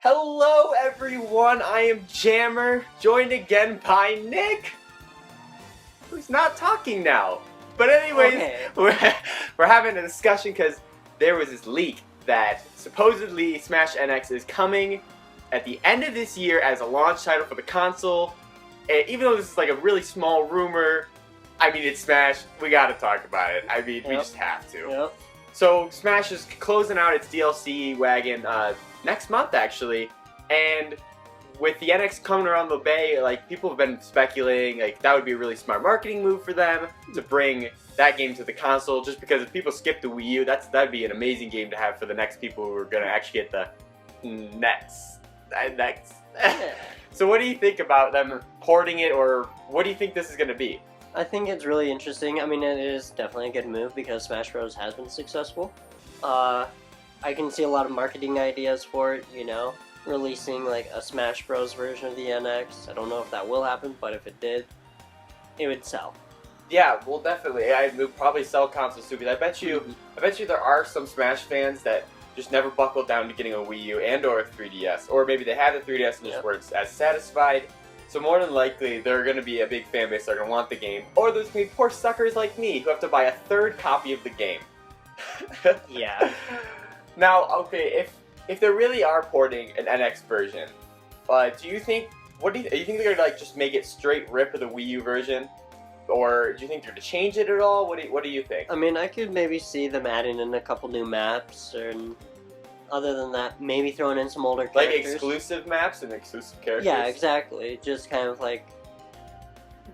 Hello everyone, I am Jammer, joined again by Nick, who's not talking now. But anyways, Okay. we're having a discussion because there was this leak that supposedly Smash NX is coming at the end of this year as a launch title for the console. And even though this is like a really small rumor, I mean it's Smash, we gotta talk about it. I mean, we just have to. Yep. So Smash is closing out its DLC wagon next month actually, and with the NX coming around the bay, like people have been speculating like that would be a really smart marketing move for them to bring that game to the console. Just because if people skip the Wii U, that'd be an amazing game to have for the next people who are gonna actually get the next. So what do you think about them porting it, or what do you think this is gonna be? I think it's really interesting. I mean, it is definitely a good move because Smash Bros. Has been successful. I can see a lot of marketing ideas for it, you know, releasing like a Smash Bros. Version of the NX. I don't know if that will happen, but if it did, it would sell. Yeah, well, definitely. It would probably sell consoles too. Because I bet you there are some Smash fans that just never buckled down to getting a Wii U and/or a 3DS, or maybe they had a 3DS and just weren't as satisfied. So more than likely, they're going to be a big fan base. They're going to want the game, or there's going to be poor suckers like me who have to buy a third copy of the game. Yeah. Now, okay, if they really are porting an NX version, do you think do you think they're gonna like just make it straight rip of the Wii U version, or do you think they're gonna change it at all? What do you think? I mean, I could maybe see them adding in a couple new maps, and other than that, maybe throwing in some older characters. Like exclusive maps and exclusive characters? Yeah, exactly. Just kind of like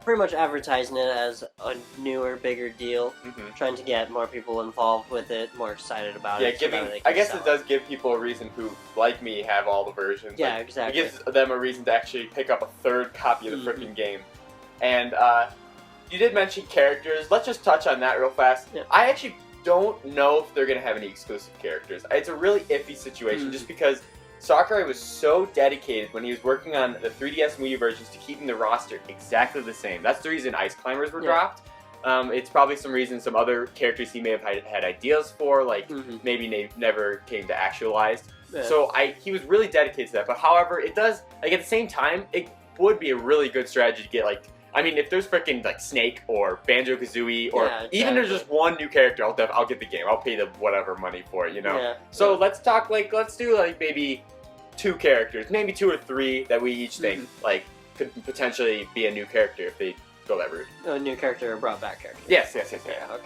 pretty much advertising it as a newer, bigger deal, trying to get more people involved with it, more excited about it. I guess it does give people a reason who, like me, have all the versions. Yeah, like, exactly. It gives them a reason to actually pick up a third copy of the freaking game. And you did mention characters. Let's just touch on that real fast. Yeah. I actually don't know if they're going to have any exclusive characters. It's a really iffy situation just because Sakurai was so dedicated when he was working on the 3DS and Wii U versions to keeping the roster exactly the same. That's the reason Ice Climbers were dropped. It's probably some reason some other characters he may have had ideas for, like maybe they never came to actualize. Yeah. So he was really dedicated to that. But however, it does, like at the same time, it would be a really good strategy to get like, I mean, if there's freaking like Snake or Banjo-Kazooie or even there's just one new character, I'll get the game. I'll pay the whatever money for it, you know? Yeah. So let's do like maybe 2 characters, maybe 2 or 3 that we each think like could potentially be a new character if they go that route. A new character or brought back character. Yes. Yeah, okay.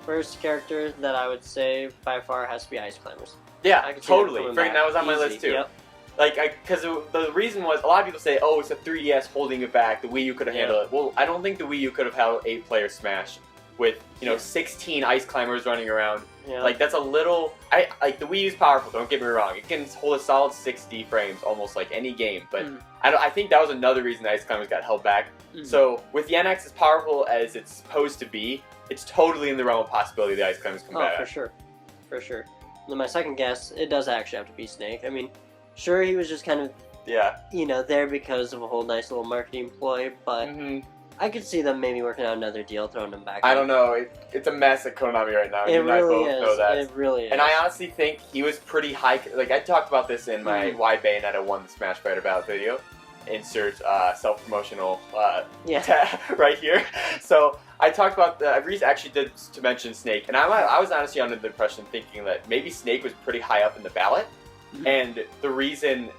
First character that I would say by far has to be Ice Climbers. Yeah, totally. That was on my list too. Yep. Like, because the reason was, a lot of people say, oh, it's a 3DS holding it back, the Wii U could have handled it. Well, I don't think the Wii U could have held 8-player Smash with, 16 Ice Climbers running around. Yeah. Like, that's a little, like, the Wii U's powerful, don't get me wrong. It can hold a solid 60 frames, almost like any game, but I think that was another reason the Ice Climbers got held back. So, with the NX as powerful as it's supposed to be, it's totally in the realm of possibility the Ice Climbers come back. Oh, for sure. And then my second guess, it does actually have to be Snake. I mean, sure, he was just kind of, there because of a whole nice little marketing ploy, but I could see them maybe working out another deal, throwing him back. I don't know. It's a mess at Konami right now. It really both know that. It really is. And I honestly think he was pretty high. Like, I talked about this in my Why Bayonetta won the Smash Fighter Ballot video. Insert self-promotional right here. So I talked about I actually did to mention Snake, and I was honestly under the impression thinking that maybe Snake was pretty high up in the ballot, and the reason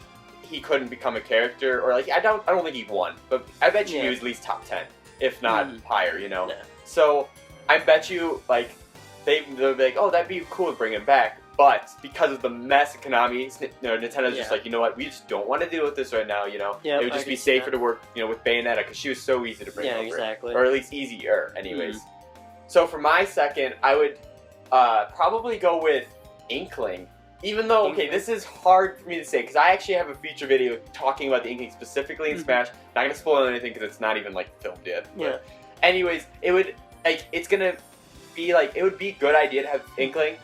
he couldn't become a character, or like I don't think he won, but I bet you he was at least top 10, if not higher, you know. Yeah. So I bet you like they'll be like, oh, that'd be cool to bring him back. But because of the mess of Konami, Nintendo's just like, you know what, we just don't want to deal with this right now, you know? Yep, it would just be safer to work, with Bayonetta, because she was so easy to bring over. Yeah, exactly. Or at least easier, anyways. So for my second, I would probably go with Inkling. Even though, okay, this is hard for me to say, because I actually have a feature video talking about the Inkling specifically in Smash. Not going to spoil anything, because it's not even, filmed yet. But anyways, it would, it's going to be, it would be a good idea to have Inkling.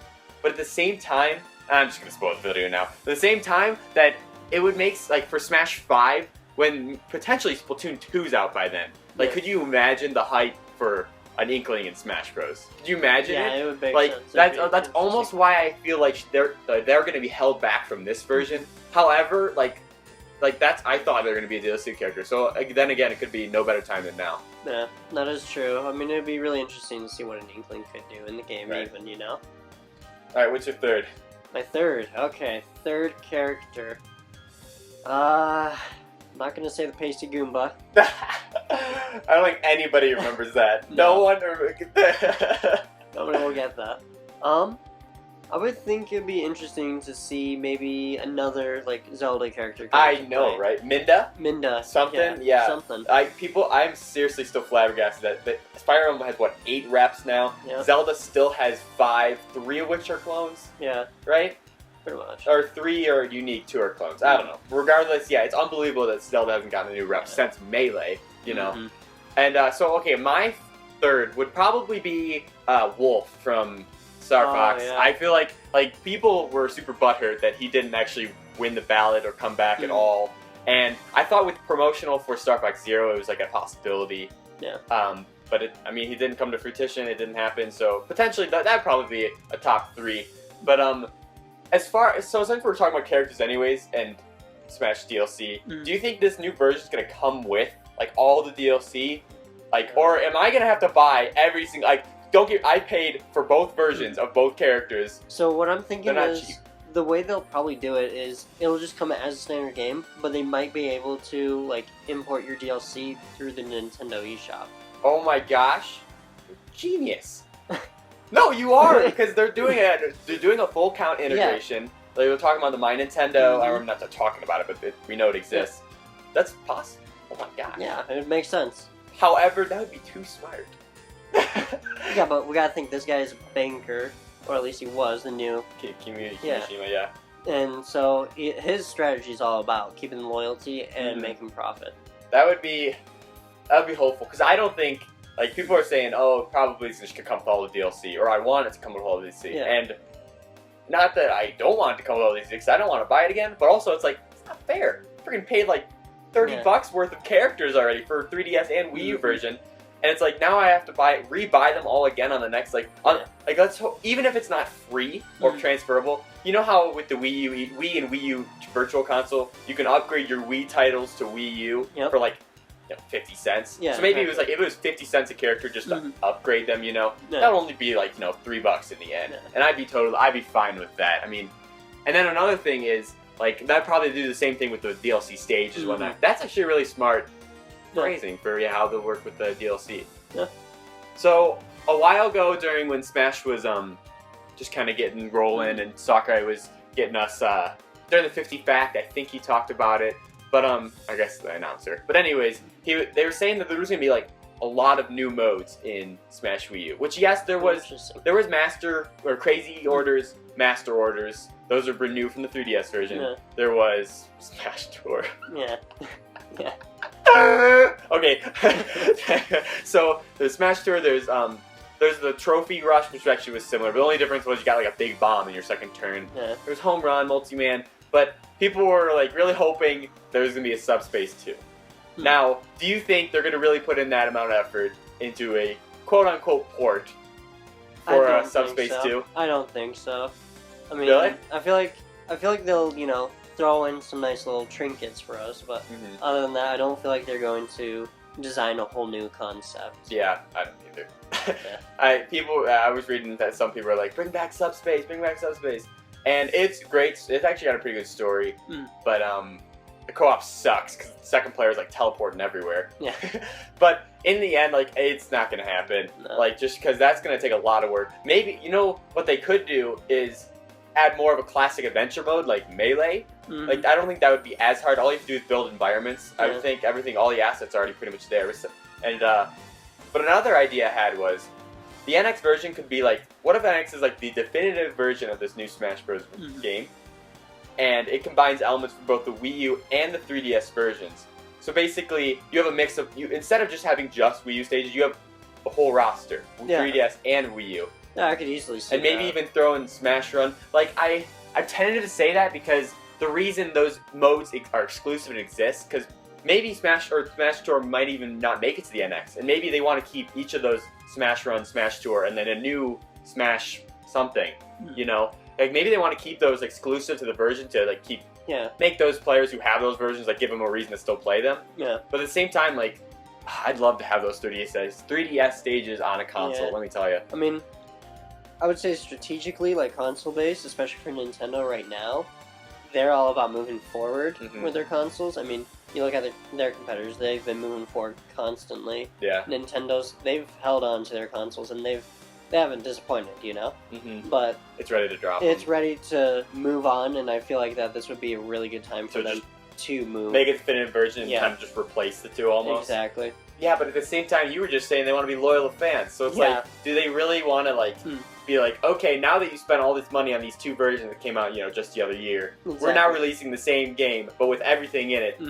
But at the same time, I'm just going to spoil the video now. At the same time, that it would make, for Smash 5, when potentially Splatoon 2's out by then. Could you imagine the hype for an Inkling in Smash Bros. Could you imagine Yeah, it? it would make Like sense. that's almost why I feel like they're going to be held back from this version. However, like that's I thought they were going to be a DLC character. So then again, it could be no better time than now. Yeah, that is true. I mean, it'd be really interesting to see what an Inkling could do in the game, Right. even, you know? All right, what's your third? My third. Okay, third character. I'm not gonna say the Pasty Goomba. I don't think anybody remembers that. No. No one. Nobody will get that. I would think it'd be interesting to see maybe another like Zelda character. I know, right? Minda. Something, yeah. Something. I'm seriously still flabbergasted that Fire Emblem has what 8 reps now. Yeah. Zelda still has 5, 3 of which are clones, Yeah, right? pretty much. Or 3 are unique, 2 are clones. I don't know. Regardless, yeah, it's unbelievable that Zelda hasn't gotten a new rep since Melee. You know, Mhm. and so okay, my third would probably be Wolf from Star Fox. yeah. I feel like people were super butthurt that he didn't actually win the ballot or come back at Mhm. all. And I thought with promotional for Star Fox Zero, it was like a possibility. Yeah. But he didn't come to fruition. It didn't happen. So potentially that'd probably be a top 3. But since we're talking about characters anyways and Smash DLC, Mhm. do you think this new version is gonna come with like all the DLC? Or am I gonna have to buy every single I paid for both versions of both characters. So what I'm thinking They're not is cheap. the way they'll probably do it is it'll just come as a standard game, but they might be able to like import your DLC through the Nintendo eShop. Oh my gosh, genius! No, you are because they're doing a full count integration. They were talking about the My Nintendo. Mhm. I'm not talking about it, but we know it exists. That's possible. Oh my gosh. Yeah, it makes sense. However, that would be too smart. Yeah, but we gotta think this guy is a banker, or at least he was the new. Kimishima, Yeah. yeah. And so his strategy is all about keeping loyalty and Mhm. making profit. That would be hopeful because I don't think people are saying, oh, probably it's just gonna come with all the DLC, or I want it to come with all the DLC, Yeah. and not that I don't want it to come with all these because I don't want to buy it again, but also it's like it's not fair. I freaking paid like $30 worth of characters already for 3DS and Wii U Mhm. version, and it's like now I have to rebuy them all again on the next let's hope, even if it's not free or Mhm. transferable. You know how with the Wii and Wii U Virtual Console, you can upgrade your Wii titles to Wii U Yep. for 50 cents. Yeah, So maybe it exactly. was if it was 50 cents a character just to Mhm. upgrade them, Yeah. that would only be $3 in the end. Yeah. And I'd be fine with that. I mean, and then another thing is that'd probably do the same thing with the DLC stages and whatnot. That's actually really smart Yeah. phrasing for how they'll work with the DLC. Yeah. So a while ago during when Smash was just kind of getting rolling and Sakurai was getting us during the 50 fact, I think he talked about it. But I guess the announcer. But anyways, they were saying that there was gonna be a lot of new modes in Smash Wii U. Which yes, there was Master or Crazy Orders, Master Orders. Those are new from the 3DS version. Yeah. There was Smash Tour. Yeah. Okay. So there's Smash Tour. There's the Trophy Rush, which actually was similar. But the only difference was you got a big bomb in your second turn. Yeah. There's Home Run, Multi-Man. But people were really hoping there was gonna be a Subspace 2. Now, do you think they're gonna really put in that amount of effort into a quote-unquote port for I don't Subspace think so. 2? I don't think so. I mean, Really? I feel like they'll throw in some nice little trinkets for us, but Mm-hmm. other than that, I don't feel like they're going to design a whole new concept. Yeah, I don't either. Yeah. I was reading that some people are like, bring back Subspace, and it's great. It's actually got a pretty good story, but the co-op sucks because the second player is teleporting everywhere. Yeah. But in the end, it's not gonna happen. No. Just because that's gonna take a lot of work. Maybe what they could do is add more of a classic adventure mode like Melee. Mhm. I don't think that would be as hard. All you have to do is build environments. I Yeah. would think all the assets are already pretty much there. And but another idea I had was the NX version could be what if NX is the definitive version of this new Smash Bros. Mhm. Game, and it combines elements from both the Wii U and the 3DS versions. So basically, you have a mix of instead of just having just Wii U stages, you have a whole roster, Yeah. 3DS and Wii U. Yeah, I could easily see And maybe that. even throw in Smash Run. I'm tentative to say that because the reason those modes are exclusive and exist, because maybe Smash Tour might even not make it to the NX, and maybe they want to keep each of those Smash Run, Smash Tour, and then a new Smash something. You know, like maybe they want to keep those exclusive to the version to like make those players who have those versions like give them a reason to still play them. Yeah. But at the same time, like I'd love to have those 3DS stages on a console. Let me tell you. I mean, I would say strategically, like console based, especially for Nintendo right now, they're all about moving forward with their consoles. I mean, you look at their competitors; they've been moving forward constantly. Yeah. They've held on to their consoles and they haven't disappointed, you know. But it's ready to drop. It's ready to move on, and I feel like that this would be a really good time for them to move. Make it the definitive version and kind of just replace the two almost. Exactly. Yeah, but at the same time, you were just saying they want to be loyal to fans. So it's like, do they really want to like be like, okay, now that you spent all this money on these two versions that came out, you know, just the other year, we're now releasing the same game, but with everything in it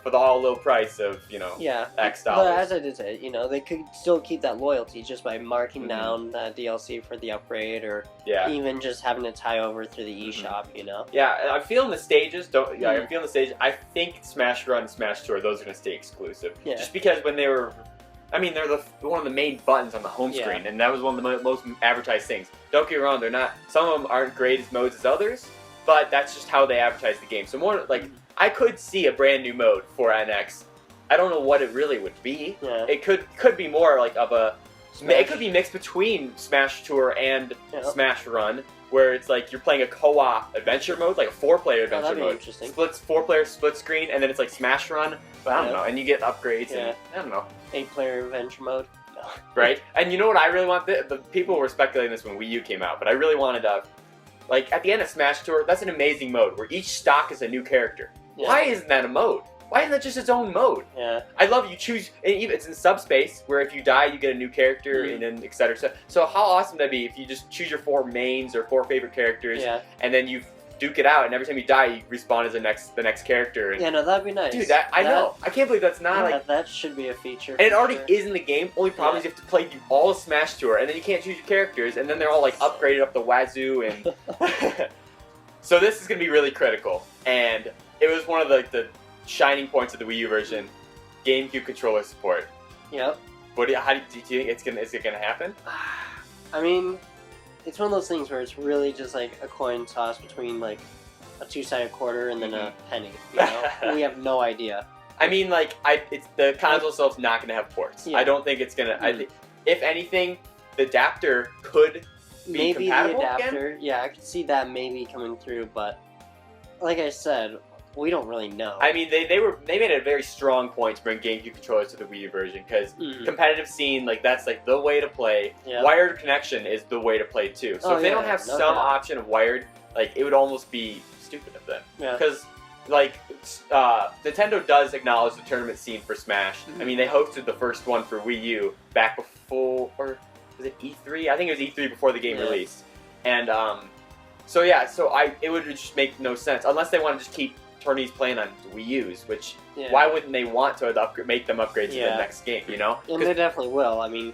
for the all low price of, you know, X dollars. But as I did say, you know, they could still keep that loyalty just by marking down that DLC for the upgrade, or even just having it tie over through the eShop, you know. Yeah, I'm feeling the stages. I'm feeling the stages. I think Smash Run and Smash Tour, those are gonna stay exclusive. Yeah. Just because when they were, I mean, they're one of the main buttons on the home screen, and that was one of the most advertised things. Don't get me wrong, they're not. Some of them aren't great as modes as others, but that's just how they advertise the game. So more like. I could see a brand new mode for NX. I don't know what it really would be. Yeah. It could be more like of a. It could be mixed between Smash Tour and Smash Run, where it's like you're playing a co-op adventure mode, like a 4-player adventure mode. Interesting. 4-player split screen, and then it's like Smash Run. But I don't know, and you get upgrades. And, I don't know. 8-player adventure mode. No. Right, and you know what I really want? The people were speculating this when Wii U came out, but I really wanted like at the end of Smash Tour, that's an amazing mode where each stock is a new character. Yeah. Why isn't that a mode? Why isn't that just its own mode? Yeah. I love you choose, and even it's in Subspace, where if you die, you get a new character, and then et cetera. So how awesome would that be if you just choose your 4 mains or 4 favorite characters, and then you duke it out, and every time you die, you respawn as the next character. And, no, that'd be nice. Dude, I know. I can't believe that's not like... that should be a feature. And it already is in the game. Only problem is you have to play all of Smash Tour, and then you can't choose your characters, and then they're all like upgraded up the wazoo, and... So this is going to be really critical, and it was one of the shining points of the Wii U version, GameCube controller support. Yep. Do you think is it gonna happen? I mean, it's one of those things where it's really just like a coin toss between like a 2-sided quarter and then a penny. You know? We have no idea. I mean, like the console itself's not gonna have ports. I don't think it's gonna. I think if anything, the adapter could be compatible the adapter. Again? Yeah, I could see that maybe coming through, but like I said, we don't really know. I mean, they made it a very strong point to bring GameCube controllers to the Wii U version, because competitive scene, like that's like the way to play. Yep. Wired connection is the way to play too. So if they don't have some option of wired, like it would almost be stupid of them. Because like Nintendo does acknowledge the tournament scene for Smash. I mean, they hosted the first one for Wii U back before, or was it E3? I think it was E3 before the game released. And so it would just make no sense unless they want to just keep tourneys playing on Wii U's, which why wouldn't they want to make them upgrade to the next game, you know? And they definitely will. I mean,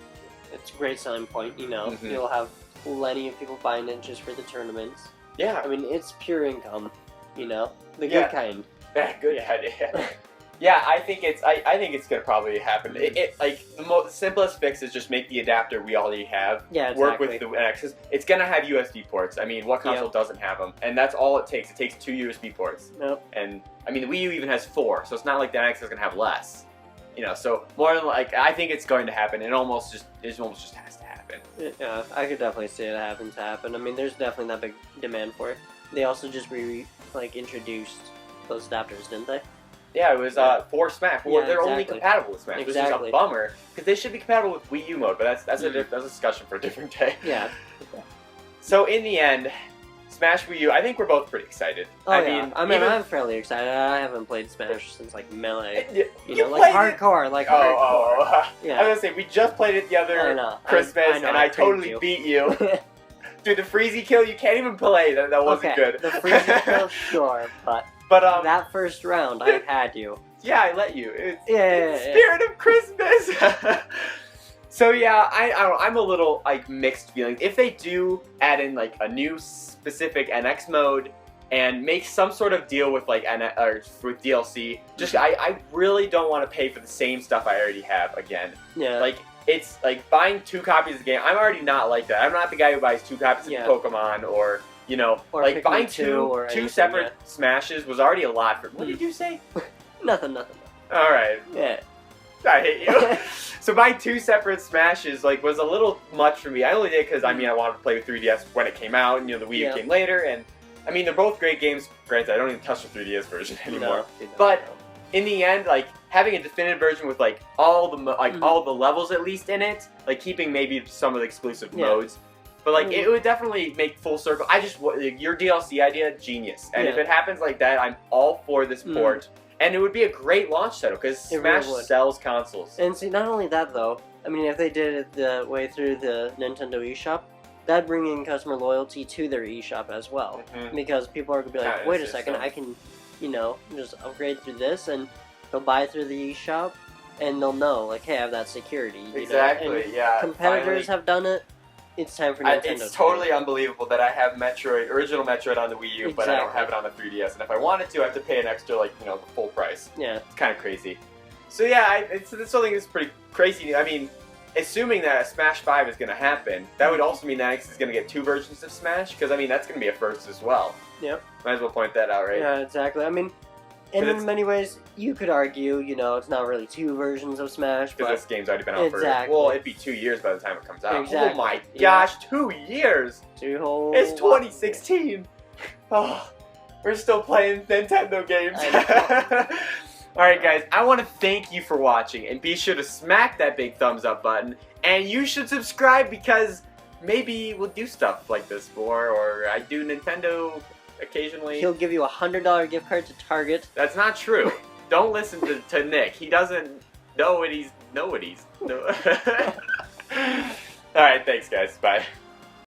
it's a great selling point, you know. You'll have plenty of people buying it just for the tournaments. Yeah. I mean, it's pure income, you know? The good kind. Yeah, good kind, yeah, I think it's gonna probably happen. Like the simplest fix is just make the adapter we already have work with the NX. It's gonna have USB ports. I mean, what console doesn't have them? And that's all it takes. It takes 2 USB ports. And I mean, the Wii U even has 4, so it's not like the NX is gonna have less. You know, so more than like I think it's going to happen. It almost just has to happen. Yeah, I could definitely see it having to happen. I mean, there's definitely that big demand for it. They also just introduced those adapters, didn't they? Yeah, it was for Smash. They're only compatible with Smash, which is a bummer, because they should be compatible with Wii U mode. But that's a discussion for a different day. Yeah. So in the end, Smash Wii U. I think we're both pretty excited. I mean, I'm fairly excited. I haven't played Smash since like Melee. You know, like hardcore, hardcore. Yeah. I was gonna say we just played it the other Christmas, and I totally beat you. Dude, the freezy kill you can't even play. That wasn't good. The freezy kill, sure, but that first round, I had you. Yeah, I let you. It's Spirit of Christmas. So yeah, I don't know, I'm a little like mixed feelings. If they do add in like a new specific NX mode, and make some sort of deal with like or with DLC. Just I really don't want to pay for the same stuff I already have again. Yeah. Like it's like buying 2 copies of the game. I'm already not like that. I'm not the guy who buys 2 copies of Pokemon or or like buying two separate Smashes was already a lot for. What did you say? Nothing. All right. Yeah. I hate you. So buying 2 separate Smashes like was a little much for me. I only did because I wanted to play with 3DS when it came out, and the Wii U came later, and I mean they're both great games. Granted, I don't even touch the 3DS version anymore. But in the end, like having a definitive version with like all the all the levels at least in it, like keeping maybe some of the exclusive modes. But like it would definitely make full circle. I just your DLC idea, genius. And if it happens like that, I'm all for this port. And it would be a great launch title because Smash sells consoles. And see, not only that though, I mean, if they did it the way through the Nintendo eShop, that'd bring in customer loyalty to their eShop as well. Because people are gonna be like, wait a second, I can, just upgrade through this, and they'll buy through the eShop, and they'll know, like, hey, I have that security. Exactly. And competitors have done it. It's time for Nintendo. It's totally unbelievable that I have original Metroid on the Wii U, but I don't have it on the 3DS. And if I wanted to, I have to pay an extra, the full price. Yeah. It's kind of crazy. So yeah, this whole thing is pretty crazy. I mean, assuming that a Smash 5 is going to happen, that would also mean that X is going to get 2 versions of Smash, because I mean, that's going to be a first as well. Yep. Might as well point that out, right? Yeah, exactly. I mean, and in many ways, you could argue, it's not really 2 versions of Smash. Because this game's already been out for, well, it'd be 2 years by the time it comes out. Exactly. Oh my gosh, 2 years! 2 whole... It's 2016! Oh, we're still playing Nintendo games. Alright guys, I want to thank you for watching, and be sure to smack that big thumbs up button, and you should subscribe because maybe we'll do stuff like this more, or I do Nintendo occasionally. He'll give you a $100 gift card to Target. That's not true. Don't listen to Nick. He doesn't know what he's... Alright, thanks guys. Bye.